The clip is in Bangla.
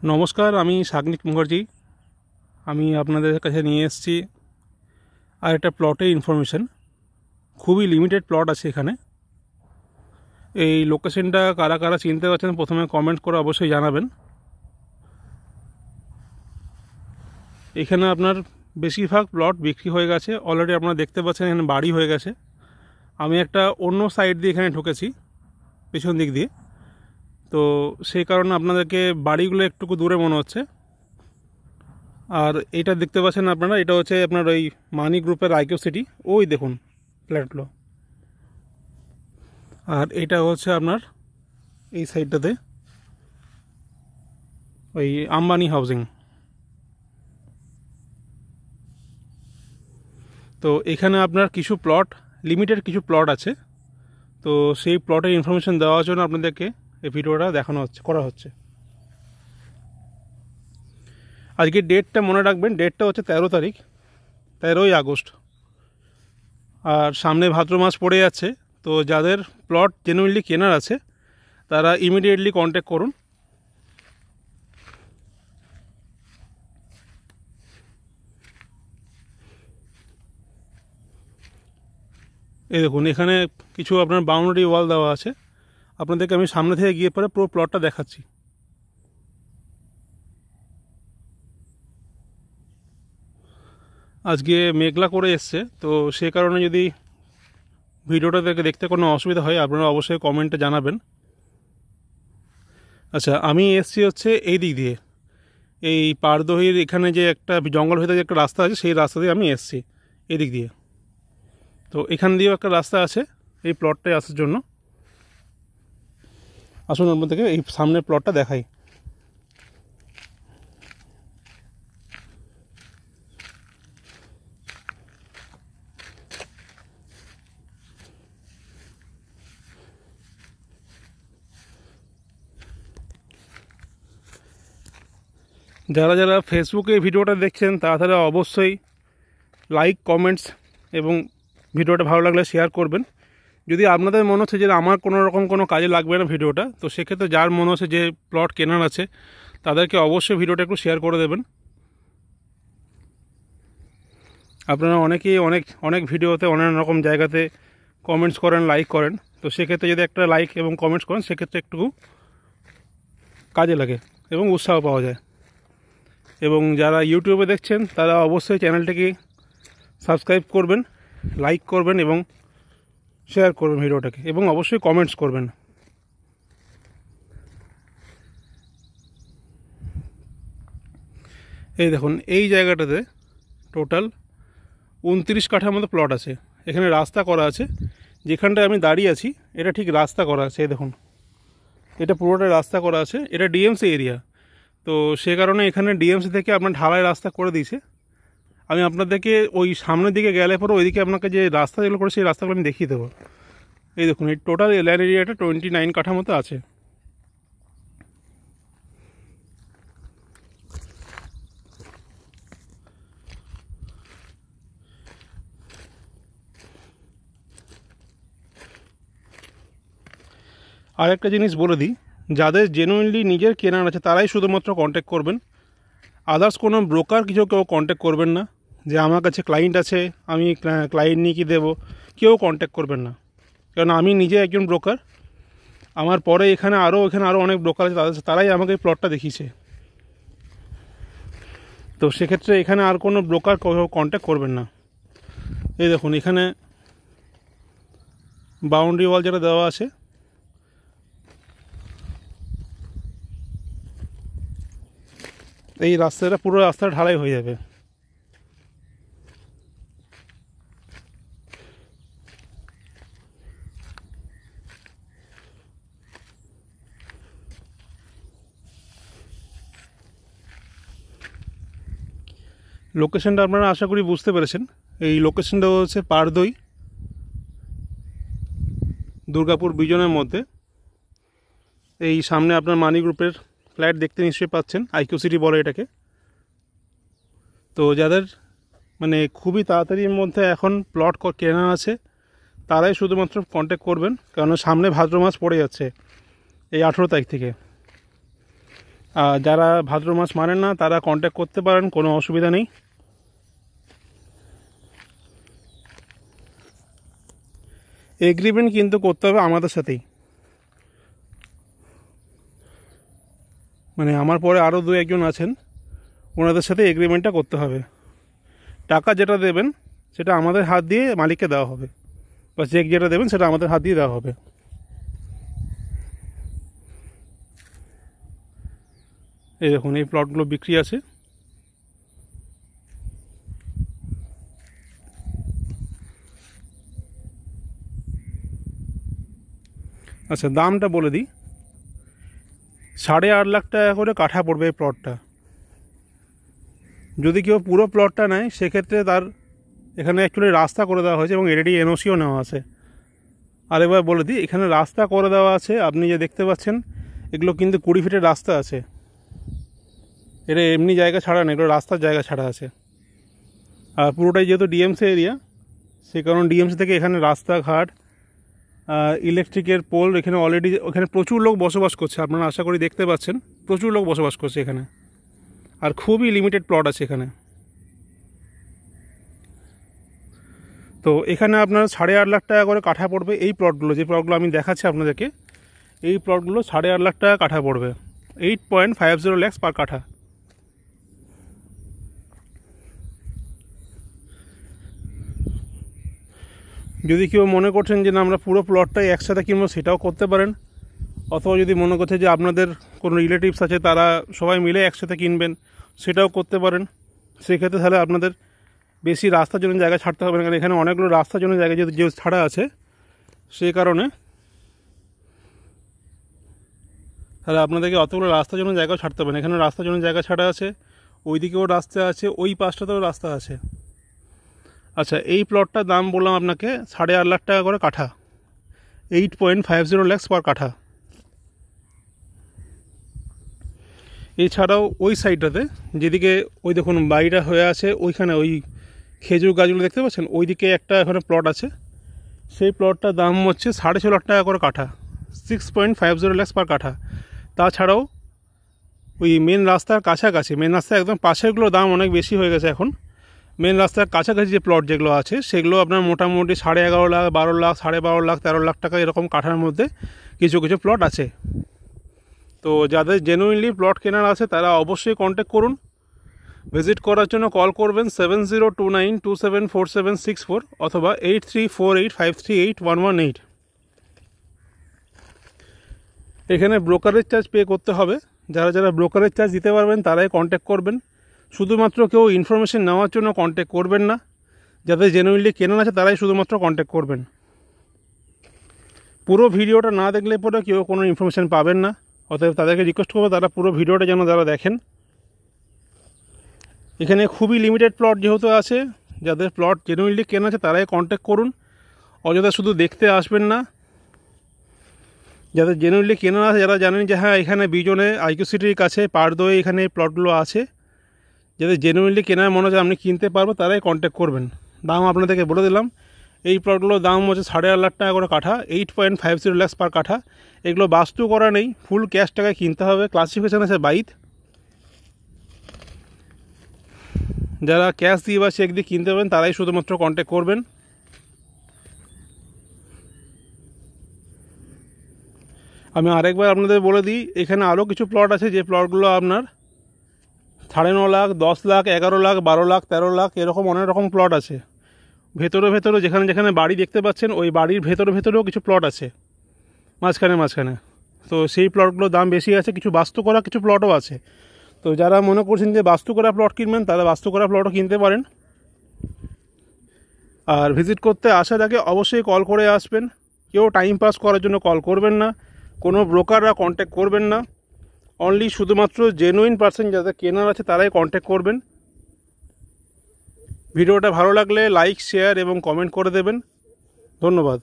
নমস্কার, আমি সাগ্নিক মুখার্জি। আমি আপনাদের কাছে নিয়ে এসেছি আর একটা প্লটের ইনফরমেশন। খুবই লিমিটেড প্লট আছে এখানে। এই লোকেশনটা কারা কারা চিনতে পারছেন প্রথমে কমেন্ট করে অবশ্যই জানাবেন। এখানে আপনার বেশিরভাগ প্লট বিক্রি হয়ে গেছে অলরেডি, আপনারা দেখতে পাচ্ছেন এখানে বাড়ি হয়ে গেছে। আমি একটা অন্য সাইড দিয়ে এখানে ঢুকেছি, পেছন দিক দিয়ে, তো সেই কারণে আপনাদেরকে বাড়িগুলো একটু দূরে মনে হচ্ছে। আর এটা দেখতে পাচ্ছেন আপনারা, এটা হচ্ছে আপনার ওই মানি গ্রুপের আইকিউ সিটি, ওই দেখুন ফ্ল্যাটগুলো। আর এটা হচ্ছে আপনার এই সাইডটাতে ওই আম্বানি হাউজিং। তো এখানে আপনার কিছু প্লট, লিমিটেড কিছু প্লট আছে, তো সেই প্লটের ইনফরমেশন দেওয়ার জন্য আপনাদেরকে এই ভিডিওটা করা হচ্ছে। আজকে ডেটটা মনে রাখবেন, ডেটটা হচ্ছে 13 তারিখ, 13ই আগস্ট। আর সামনে ভাদ্র মাস পড়ে যাচ্ছে, তো যাদের প্লট জেনুইনলি কেনার আছে তারা ইমিডিয়েটলি কন্ট্যাক্ট করুন। এই দেখুন এখানে কিছু আপনার বাউন্ডারি ওয়াল দেওয়া আছে, আপনাদেরকে আমি সামনে থেকে গিয়ে পরে পুরো প্লটটা দেখাচ্ছি। আজকে মেঘলা করে এসছে, তো সে কারণে যদি ভিডিওটা দেখতে কোনো অসুবিধা হয় আপনারা অবশ্যই কমেন্টে জানাবেন। আচ্ছা, আমি এসছি হচ্ছে এই দিক দিয়ে, এই পারদহির এখানে যে একটা জঙ্গল ভেতরে যে একটা রাস্তা আছে সেই রাস্তা দিয়ে আমি এসছি এই দিক দিয়ে। তো এখান দিয়েও একটা রাস্তা আছে এই প্লটটায় আসার জন্য। আসুন আপনাদেরকে এই সামনের প্লটটা দেখাই। যারা যারা ফেসবুকে ভিডিওটা দেখছেন তারা অবশ্যই লাইক, কমেন্টস এবং ভিডিওটা ভালো লাগলে শেয়ার করবেন। যদি আপনাদের মনে হচ্ছে যে আমার কোনো রকম কোনো কাজে লাগবে না ভিডিওটা, তো সেক্ষেত্রে যার মনে হচ্ছে যে প্লট কেনার আছে তাদেরকে অবশ্যই ভিডিওটা একটু শেয়ার করে দেবেন। আপনারা অনেকেই অনেক ভিডিওতে অনেক রকম জায়গাতে কমেন্টস করেন, লাইক করেন, তো সেক্ষেত্রে যদি একটা লাইক এবং কমেন্টস করেন সেক্ষেত্রে একটু কাজে লাগে এবং উৎসাহ পাওয়া যায়। এবং যারা ইউটিউবে দেখছেন তারা অবশ্যই চ্যানেলটিকে সাবস্ক্রাইব করবেন, লাইক করবেন এবং শেয়ার করবেন ভিডিওটাকে, এবং অবশ্যই কমেন্টস করবেন। এই দেখুন এই জায়গাটাতে টোটাল 29 কাঠার মতো প্লট আছে। এখানে রাস্তা করা আছে, যেখানটায় আমি দাঁড়িয়ে আছি এটা ঠিক রাস্তা করা আছে। এই দেখুন এটা পুরোটা রাস্তা করা আছে, এটা ডিএমসি এরিয়া, তো সে কারণে এখানে ডিএমসি থেকে আপনার ঢালাই রাস্তা করে দিয়েছে। আমি আপনাদেরকে ওই সামনের দিকে গেলে পরে ওইদিকে আপনাকে যে রাস্তা যেগুলো করে সেই রাস্তাগুলো আমি দেখিয়ে দেবো। এই দেখুন এই টোটাল ল্যান্ড এরিয়াটা 29 কাঠা মতো আছে। আর একটা জিনিস বলে দিই, যাদের জেনুইনলি নিজের কেনার আছে তারাই শুধুমাত্র কন্ট্যাক্ট করবেন। আদার্স কোনো ব্রোকার কেউ কন্ট্যাক্ট করবেন না, যে আমার কাছে ক্লায়েন্ট আছে আমি ক্লায়েন্ট নিয়ে কি দেবো, কেউ কন্ট্যাক্ট করবেন না। কারণ আমি নিজে একজন ব্রোকার, আমার পরে এখানে আরও অনেক ব্রোকার আছে, তারাই আমাকে এই প্লটটা দেখিয়েছে। তো সেক্ষেত্রে এখানে আর কোনো ব্রোকার কন্ট্যাক্ট করবেন না। এই দেখুন এখানে বাউন্ডারি ওয়াল যেটা দেওয়া আছে, এই রাস্তাটা পুরো রাস্তাটা ঢালাই হয়ে যাবে। লোকেশনটা আপনারা আশা করি বুঝতে পেরেছেন। এই লোকেশনটা হচ্ছে পারদই দুর্গাপুর বিজনের মধ্যে। এই সামনে আপনার মানি গ্রুপের ফ্ল্যাট দেখতে নিশ্চয়ই পাচ্ছেন, আইকিউ সিটি বলে এটাকে। তো যাদের মানে খুবই তাড়াতাড়ির মধ্যে এখন প্লট কেনা আছে তারাই শুধুমাত্র কন্ট্যাক্ট করবেন, কারণ সামনে ভাদ্র মাস পড়ে যাচ্ছে এই 18 তারিখ থেকে। আর যারা ভাদ্র মাস মানেন না তারা কন্ট্যাক্ট করতে পারেন, কোনো অসুবিধা নেই। এগ্রিমেন্ট কিন্তু করতে হবে আমাদের সাথেই, মানে আমার পরে আরও 2-1জন আছেন, ওনাদের সাথে এগ্রিমেন্টটা করতে হবে। টাকা যেটা দেবেন সেটা আমাদের হাত দিয়ে মালিককে দেওয়া হবে, বা চেক যেটা দেবেন সেটা আমাদের হাত দিয়ে দেওয়া হবে। এই দেখুন এই প্লটগুলো বিক্রি আছে। আচ্ছা, দামটা বলে দিই। 8.5 লাখ টাকা করে কাঠা পড়বে এই প্লটটা। যদি কেউ পুরো প্লটটা নেয় সেক্ষেত্রে তার এখানে অ্যাকচুয়ালি রাস্তা করে দেওয়া হয়েছে এবং এলইডি এনওসিও নেওয়া আছে। আর এবার বলে দিই, এখানে রাস্তা করে দেওয়া আছে, আপনি যে দেখতে পাচ্ছেন এগুলো কিন্তু 20 ফিটের রাস্তা আছে। এটা এমনি জায়গা ছাড়া না, এগুলো রাস্তার জায়গা ছাড়া আছে। আর পুরোটাই যেহেতু ডিএমসি এরিয়া, সেই কারণে ডিএমসি থেকে এখানে রাস্তাঘাট, ইলেকট্রিকের পোল, এখানে অলরেডি ওখানে প্রচুর লোক বসবাস করছে, আপনারা আশা করি দেখতে পাচ্ছেন প্রচুর লোক বসবাস করছে এখানে। আর খুবই লিমিটেড প্লট আছে এখানে। তো এখানে আপনার 8.5 লাখ টাকা করে কাঠা পড়বে এই প্লটগুলো, যে প্লটগুলো আমি দেখাচ্ছি আপনাদেরকে। এই প্লটগুলো 8.5 লাখ টাকা কাঠা পড়বে, 8.50 lakhs পার কাঠা। যদি কেউ মনে করছেন যে না আমরা পুরো প্লটটাই একসাথে কিনবো, সেটাও করতে পারেন। অথবা যদি মনে করছে যে আপনাদের কোনো রিলেটিভস আছে তারা সবাই মিলে একসাথে কিনবেন, সেটাও করতে পারেন। সেক্ষেত্রে তাহলে আপনাদের বেশি রাস্তার জন্য জায়গা ছাড়তে হবে না, কারণ এখানে অনেকগুলো রাস্তার জন্য জায়গা যে ছাড়া আছে, সেই কারণে তাহলে আপনাদেরকে অতগুলো রাস্তার জন্য জায়গাও ছাড়তে হবে না। এখানে রাস্তার জন্য জায়গা ছাড়া আছে, ওই দিকেও রাস্তা আছে, ওই পাশটাতেও রাস্তা আছে। আচ্ছা, এই প্লটটার দাম বললাম আপনাকে 8.5 লাখ টাকা করে কাঠা, 8.50 lakhs পার কাঠা। এছাড়াও ওই সাইডটাতে যেদিকে ওই দেখুন বাড়িটা হয়ে আছে, ওইখানে ওই খেজুর গাছগুলো দেখতে পাচ্ছেন, ওই দিকে একটা এখানে প্লট আছে। সেই প্লটটার দাম হচ্ছে 6.5 লাখ টাকা করে কাঠা, 6.50 lakhs পার কাঠা। তাছাড়াও ওই মেন রাস্তার কাছাকাছি, মেন রাস্তার একদম পাশেরগুলোর দাম অনেক বেশি হয়ে গেছে এখন। মেন রাস্তার কাছাকাছি যে প্লট যেগুলো আছে সেগুলো আপনার মোটামুটি 11.5 লাখ, 12 লাখ, 12.5 লাখ, 13 লাখ টাকা এরকম কাঠার মধ্যে কিছু কিছু প্লট আছে। তো যাদের জেনুইনলি প্লট কেনার আছে তারা অবশ্যই কন্ট্যাক্ট করুন। ভিজিট করার জন্য কল করবেন 7029274764 অথবা 8348538118। এখানে ব্রোকারেজ চার্জ পে করতে হবে। যারা যারা ব্রোকারেজ চার্জ দিতে পারবেন তারাই কন্ট্যাক্ট করবেন। শুধুমাত্র কেউ ইনফরমেশন নেওয়ার জন্য কন্ট্যাক্ট করবেন না। যাদের জেনুইনলি কেনা আছে তারাই শুধুমাত্র কন্ট্যাক্ট করবেন। পুরো ভিডিওটা না দেখলে পরে কেউ কোনো ইনফরমেশান পাবেন না। অতএব তাদেরকে রিকোয়েস্ট করবো তারা পুরো ভিডিওটা যেন তারা দেখেন। এখানে খুবই লিমিটেড প্লট যেহেতু আছে, যাদের প্লট জেনুইনলি কেনা আছে তারাই কন্ট্যাক্ট করুন। অযথা শুধু দেখতে আসবেন না। যাদের জেনুইনলি কেনা আছে, যারা জানেন যে হ্যাঁ এখানে বিজনে আইকিউ সিটির কাছে পারদোয়ে এখানে প্লটগুলো আছে, যাদের জেনুইনলি কেনার মনে হয় আপনি কিনতে পারবো তারাই কন্ট্যাক্ট করবেন। দাম আপনাদেরকে বলে দিলাম, এই প্লটগুলোর দাম হচ্ছে 8.5 লাখ টাকা করে কাঠা, 8.50 lakhs পার কাঠা। এগুলো বাস্তু করা নেই, ফুল ক্যাশ টাকায় কিনতে হবে। ক্লাসিফিকেশান আছে 22। যারা ক্যাশ দিয়ে বা চেক দিয়ে কিনতে পারবেন তারাই শুধুমাত্র কন্ট্যাক্ট করবেন। আমি আরেকবার আপনাদের বলে দিই, এখানে আরও কিছু প্লট আছে যে প্লটগুলো আপনার 9.5 লাখ, 10 লাখ, 11 লাখ, 12 লাখ, 13 লাখ এরকম অনেক রকম প্লট আছে। ভেতরে ভেতরে যেখানে যেখানে বাড়ি দেখতে পাচ্ছেন ওই বাড়ির ভেতরে ভেতরেও কিছু প্লট আছে মাঝখানে। তো সেই প্লটগুলোর দাম বেশি আছে। কিছু বাস্তু করা কিছু প্লটও আছে। তো যারা মনে করছেন যে বাস্তু করা প্লট কিনবেন তারা বাস্তু করা প্লটও কিনতে পারেন। আর ভিজিট করতে আসার আগে অবশ্যই কল করে আসবেন। কেউ টাইম পাস করার জন্য কল করবেন না, কোনো ব্রোকাররা কন্ট্যাক্ট করবেন না। অনলি শুধুমাত্র জেনুইন পার্সন যাদের কেনার আছে তারাই কন্ট্যাক্ট করবেন। ভিডিওটা ভালো লাগলে লাইক, শেয়ার এবং কমেন্ট করে দেবেন। ধন্যবাদ।